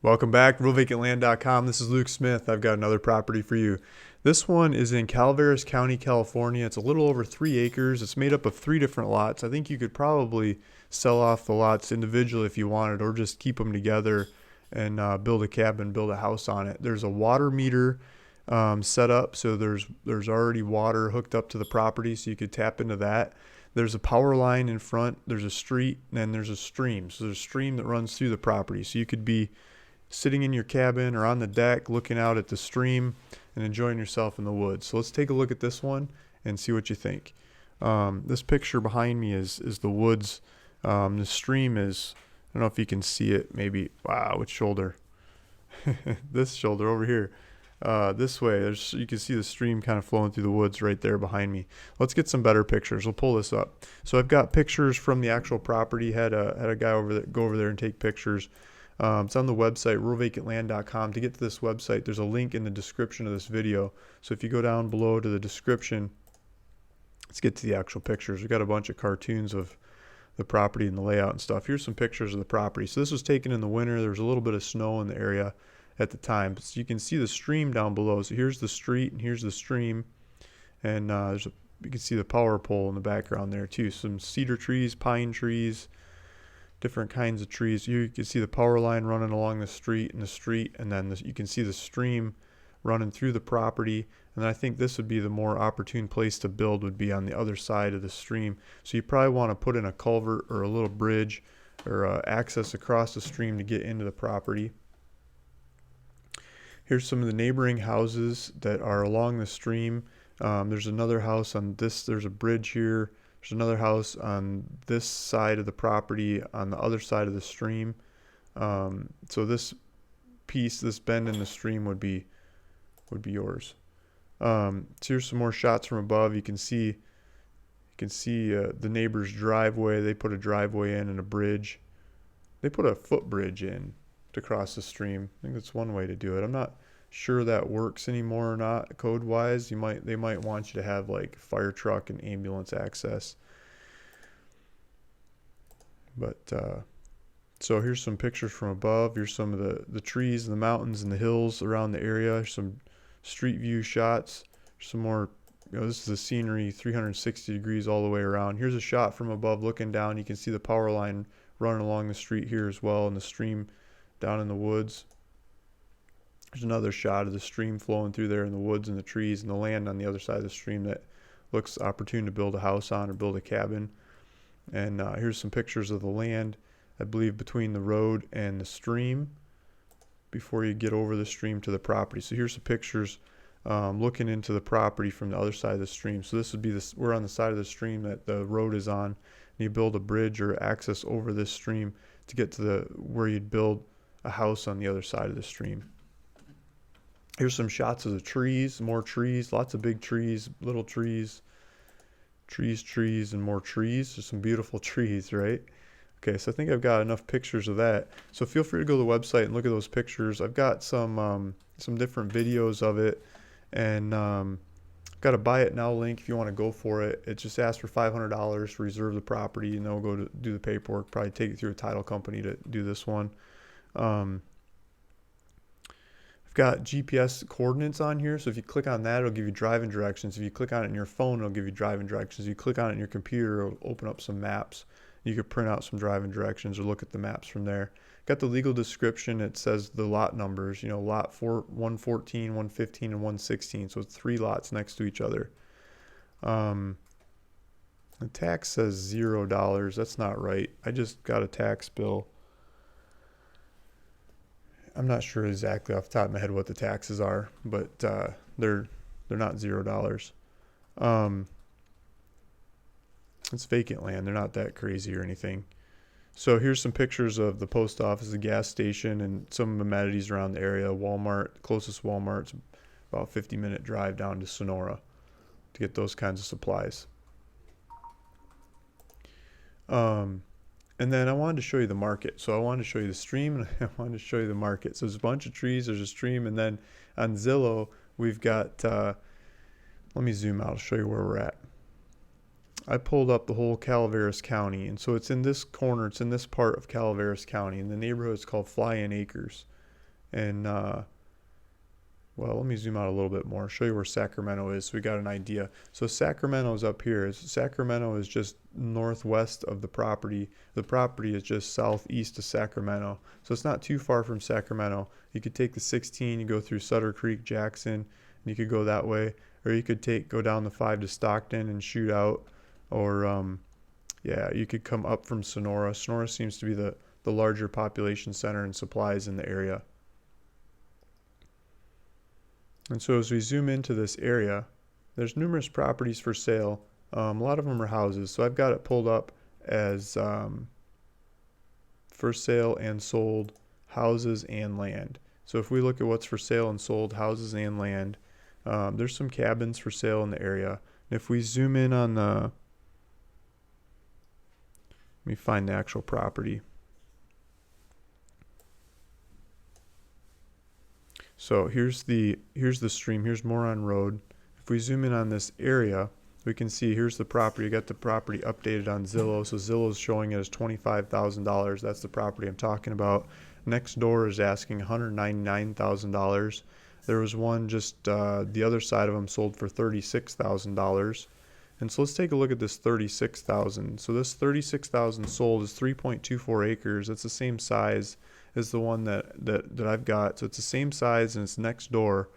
Welcome back, realvacantland.com. This is Luke Smith. I've got another property for you. This one is in Calaveras County, California. It's a little over 3 acres. It's made up of 3 different lots. I think you could probably sell off the lots individually if you wanted, or just keep them together and build a cabin, build a house on it. There's a water meter set up, so there's already water hooked up to the property, so you could tap into that. There's a power line in front. There's a street, and then there's a stream. So there's a stream that runs through the property. So you could be sitting in your cabin or on the deck looking out at the stream and enjoying yourself in the woods. So let's take a look at this one and see what you think. This picture behind me is the woods. The stream is, I don't know if you can see it, maybe. Wow, which shoulder? This shoulder over here. This way, you can see the stream kind of flowing through the woods right there behind me. Let's get some better pictures. We'll pull this up. So I've got pictures from the actual property. Had a guy go over there and take pictures. It's on the website, realvacantland.com. To get to this website, there's a link in the description of this video. So if you go down below to the description, let's get to the actual pictures. We've got a bunch of cartoons of the property and the layout and stuff. Here's some pictures of the property. So this was taken in the winter. There was a little bit of snow in the area at the time. So you can see the stream down below. So here's the street and here's the stream. And you can see the power pole in the background there too. Some cedar trees, pine trees, different kinds of trees. You can see the power line running along the street, and then you can see the stream running through the property. And I think this would be the more opportune place to build, would be on the other side of the stream. So you probably want to put in a culvert or a little bridge or access across the stream to get into the property. Here's some of the neighboring houses that are along the stream. There's another house on this. There's a bridge here. There's another house on this side of the property on the other side of the stream. So this piece, this bend in the stream would be yours. So here's some more shots from above. You can see the neighbor's driveway. They put a driveway in and a bridge. They put a footbridge in to cross the stream. I think that's one way to do it. I'm not sure that works anymore or not code wise. They might want you to have like fire truck and ambulance access. But so here's some pictures from above. Here's some of the trees and the mountains and the hills around the area. Here's some street view shots. Some more, this is the scenery 360 degrees all the way around. Here's a shot from above looking down. You can see the power line running along the street here as well, and the stream down in the woods. There's another shot of the stream flowing through there in the woods and the trees and the land on the other side of the stream that looks opportune to build a house on or build a cabin. And here's some pictures of the land, I believe, between the road and the stream before you get over the stream to the property. So here's some pictures looking into the property from the other side of the stream. So this would be we're on the side of the stream that the road is on, and you build a bridge or access over this stream to get to where you'd build a house on the other side of the stream. Here's some shots of the trees, more trees, lots of big trees, little trees, and more trees. There's some beautiful trees, right? Okay, so I think I've got enough pictures of that. So feel free to go to the website and look at those pictures. I've got some different videos of it, and got a buy it now link if you want to go for it. It just asks for $500 to reserve the property, and they'll go to do the paperwork, probably take it through a title company to do this one. Got GPS coordinates on here, so if you click on that, it'll give you driving directions. If you click on it in your phone, it'll give you driving directions. If you click on it in your computer, it'll open up some maps. You could print out some driving directions or look at the maps from there. Got the legal description. It says the lot numbers, lot 114, 115, and 116. So it's 3 lots next to each other. The tax says $0. That's not right. I just got a tax bill. I'm not sure exactly off the top of my head what the taxes are, but they're not $0. It's vacant land. They're not that crazy or anything. So here's some pictures of the post office, the gas station, and some amenities around the area. Walmart, closest Walmart's about a 50-minute drive down to Sonora to get those kinds of supplies. And then I wanted to show you the market. So I wanted to show you the stream, and I wanted to show you the market. So there's a bunch of trees, there's a stream, and then on Zillow, we've got, let me zoom out, I'll show you where we're at. I pulled up the whole Calaveras County, and so it's in this corner, it's in this part of Calaveras County, and the neighborhood is called Fly-In Acres. And well, let me zoom out a little bit more, show you where Sacramento is so we got an idea. So Sacramento is up here. Sacramento is just northwest of the property. The property is just southeast of Sacramento. So it's not too far from Sacramento. You could take the 16, you go through Sutter Creek, Jackson, and you could go that way. Or you could go down the 5 to Stockton and shoot out. Or, yeah, you could come up from Sonora. Sonora seems to be the larger population center and supplies in the area. And so as we zoom into this area, there's numerous properties for sale. A lot of them are houses. So I've got it pulled up as for sale and sold, houses and land. So if we look at what's for sale and sold, houses and land, there's some cabins for sale in the area. And if we zoom in on let me find the actual property. So here's the stream. Here's Moron Road. If we zoom in on this area, we can see here's the property. I got the property updated on Zillow. So Zillow's showing it as $25,000. That's the property I'm talking about. Next door is asking $199,000. There was one just the other side of them sold for $36,000. And so let's take a look at this $36,000. So this $36,000 sold is 3.24 acres. That's the same size as the one that I've got. So it's the same size and it's next door.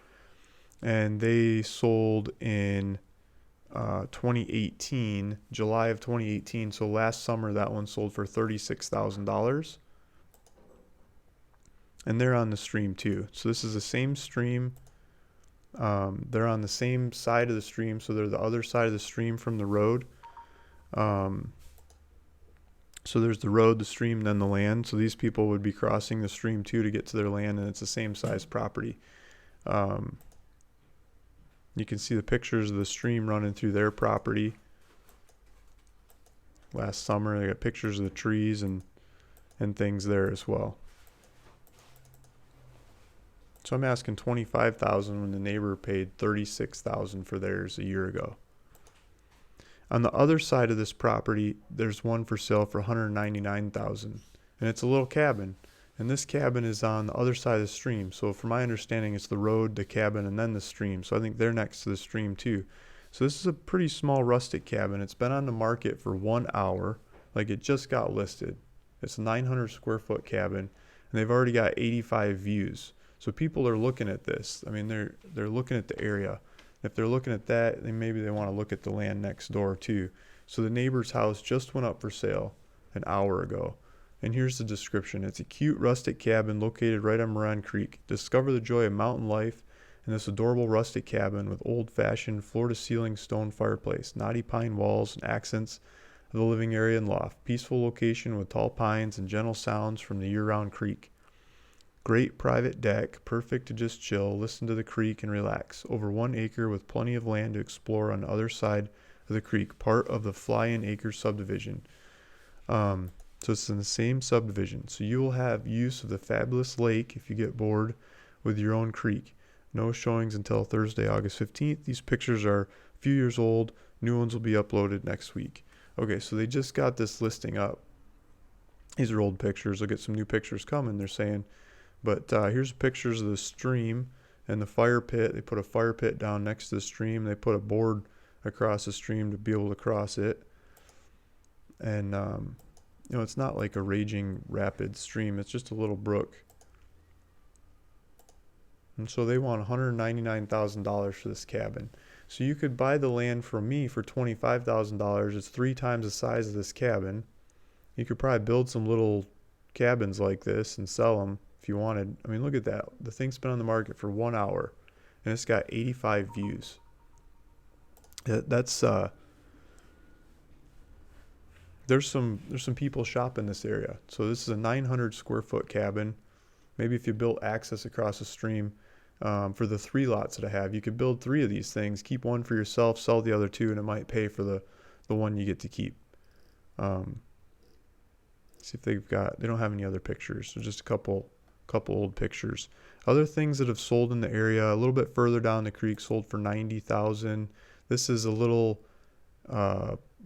And they sold in 2018, July of 2018. So last summer that one sold for $36,000. And they're on the stream too. So this is the same stream. They're on the same side of the stream, so they're the other side of the stream from the road. So there's the road, the stream, then the land. So these people would be crossing the stream too to get to their land, and it's the same size property. You can see the pictures of the stream running through their property. Last summer, they got pictures of the trees and things there as well. So I'm asking $25,000 when the neighbor paid $36,000 for theirs a year ago. On the other side of this property, there's one for sale for $199,000, and it's a little cabin. And this cabin is on the other side of the stream. So from my understanding, it's the road, the cabin, and then the stream. So I think they're next to the stream too. So this is a pretty small rustic cabin. It's been on the market for 1 hour. Like, it just got listed. It's a 900 square foot cabin, and they've already got 85 views. So people are looking at this. I mean, they're looking at the area. If they're looking at that, then maybe they want to look at the land next door too. So the neighbor's house just went up for sale an hour ago. And here's the description. It's a cute rustic cabin located right on Moran Creek. Discover the joy of mountain life in this adorable rustic cabin with old-fashioned floor-to-ceiling stone fireplace, knotty pine walls, and accents of the living area and loft. Peaceful location with tall pines and gentle sounds from the year-round creek. Great private deck, perfect to just chill, listen to the creek, and relax. Over 1 acre with plenty of land to explore on the other side of the creek, part of the Fly-In Acre subdivision. So it's in the same subdivision. So you will have use of the fabulous lake if you get bored with your own creek. No showings until Thursday, August 15th. These pictures are a few years old. New ones will be uploaded next week. Okay, so they just got this listing up. These are old pictures. They'll get some new pictures coming, they're saying. But here's pictures of the stream and the fire pit. They put a fire pit down next to the stream. They put a board across the stream to be able to cross it. And, you know, it's not like a raging rapid stream. It's just a little brook. And so they want $199,000 for this cabin. So you could buy the land from me for $25,000. It's 3 times the size of this cabin. You could probably build some little cabins like this and sell them if you wanted. I mean, look at that. The thing's been on the market for 1 hour, and it's got 85 views. That's there's some people shopping this area. So this is a 900 square foot cabin. Maybe if you built access across the stream, for the 3 lots that I have, you could build 3 of these things, keep one for yourself, sell the other 2, and it might pay for the one you get to keep. See if they don't have any other pictures. So just a couple old pictures. Other things that have sold in the area, a little bit further down the creek, sold for $90,000. This is a little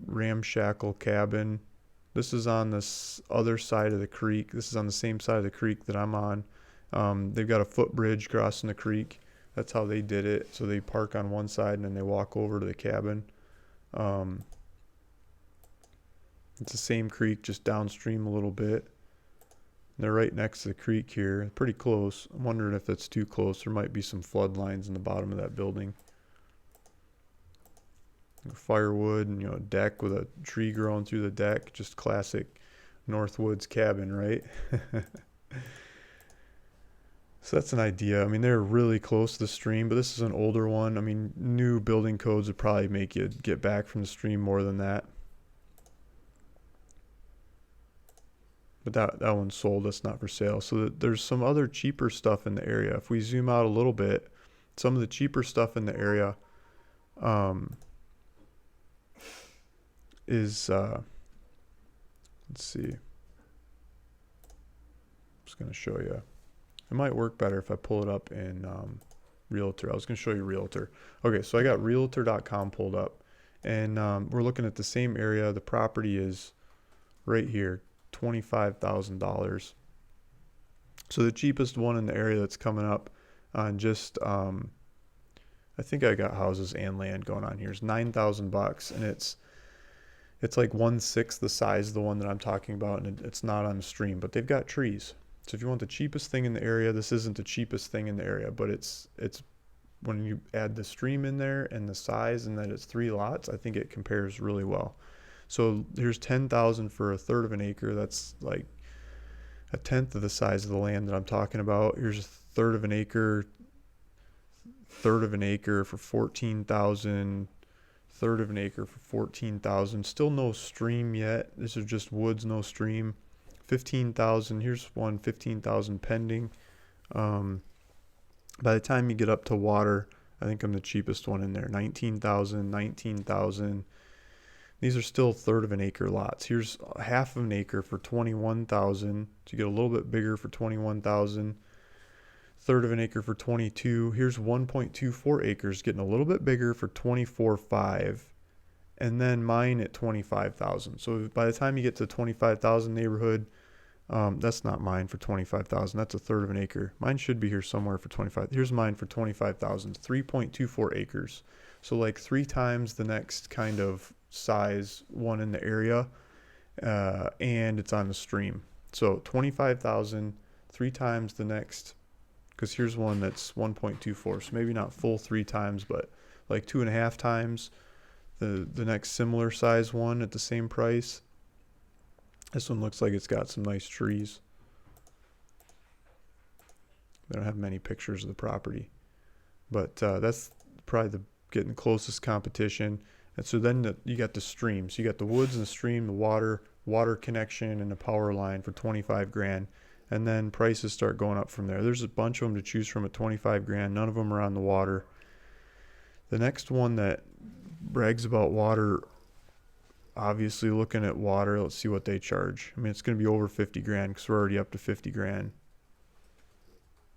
ramshackle cabin. This is on this other side of the creek. This is on the same side of the creek that I'm on. They've got a footbridge crossing the creek. That's how they did it. So they park on one side and then they walk over to the cabin. It's the same creek, just downstream a little bit. They're right next to the creek here, pretty close. I'm wondering if that's too close. There might be some flood lines in the bottom of that building. Firewood and, a deck with a tree growing through the deck. Just classic Northwoods cabin, right? So that's an idea. I mean, they're really close to the stream, but this is an older one. I mean, new building codes would probably make you get back from the stream more than that. But that one's sold. That's not for sale. So there's some other cheaper stuff in the area. If we zoom out a little bit, some of the cheaper stuff in the area is, let's see. I'm just going to show you. It might work better if I pull it up in Realtor. I was going to show you Realtor. Okay, so I got Realtor.com pulled up, and we're looking at the same area. The property is right here, $25,000. So the cheapest one in the area that's coming up on just, I think I got houses and land going on here, is $9,000, and it's like 1/6 the size of the one that I'm talking about, and it's not on the stream, but they've got trees. So if you want the cheapest thing in the area, this isn't the cheapest thing in the area, but it's when you add the stream in there and the size and that it's 3 lots, I think it compares really well. So here's $10,000 for a third of an acre. That's like a tenth of the size of the land that I'm talking about. Here's a third of an acre for $14,000. Third of an acre for $14,000. Still no stream yet. This is just woods, no stream. $15,000. Here's one, $15,000 pending. By the time you get up to water, I think I'm the cheapest one in there. $19,000. These are still third of an acre lots. Here's half of an acre for $21,000. So you get a little bit bigger for $21,000. Third of an acre for $22,000. Here's 1.24 acres, getting a little bit bigger for $24,500. And then mine at $25,000. So by the time you get to $25,000 neighborhood, that's not mine for $25,000. That's a third of an acre. Mine should be here somewhere for $25,000. Here's mine for $25,000. 3.24 acres. So like 3 times the next kind of size one in the area, and it's on the stream. So $25,000, 3 times the next. Because here's one that's 1.24. So maybe not full 3 times, but like 2.5 times. The next similar size one at the same price. This one looks like it's got some nice trees. They don't have many pictures of the property, but that's probably getting the closest competition. And so then you got the stream. So you got the woods and the stream, the water connection, and the power line for $25,000. And then prices start going up from there. There's a bunch of them to choose from at $25,000. None of them are on the water. The next one that brags about water, obviously looking at water, let's see what they charge. I mean, it's going to be over $50,000 because we're already up to $50,000.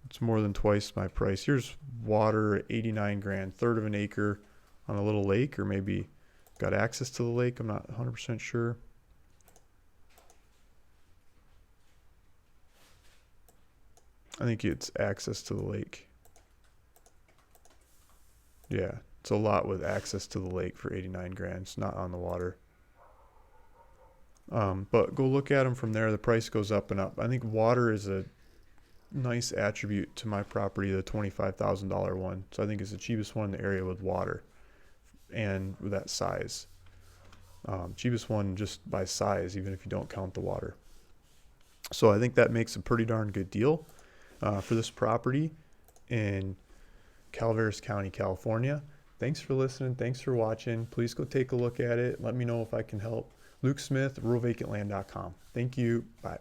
It's more than twice my price. Here's water at $89,000, third of an acre on a little lake, or maybe got access to the lake. I'm not 100% sure. I think it's access to the lake. Yeah, it's a lot with access to the lake for $89,000. It's not on the water. But go look at them from there. The price goes up and up. I think water is a nice attribute to my property, the $25,000 one. So I think it's the cheapest one in the area with water and with that size. Cheapest one just by size, even if you don't count the water. So I think that makes a pretty darn good deal for this property in Calaveras County, California. Thanks for listening. Thanks for watching. Please go take a look at it. Let me know if I can help. Luke Smith, ruralvacantland.com. Thank you. Bye.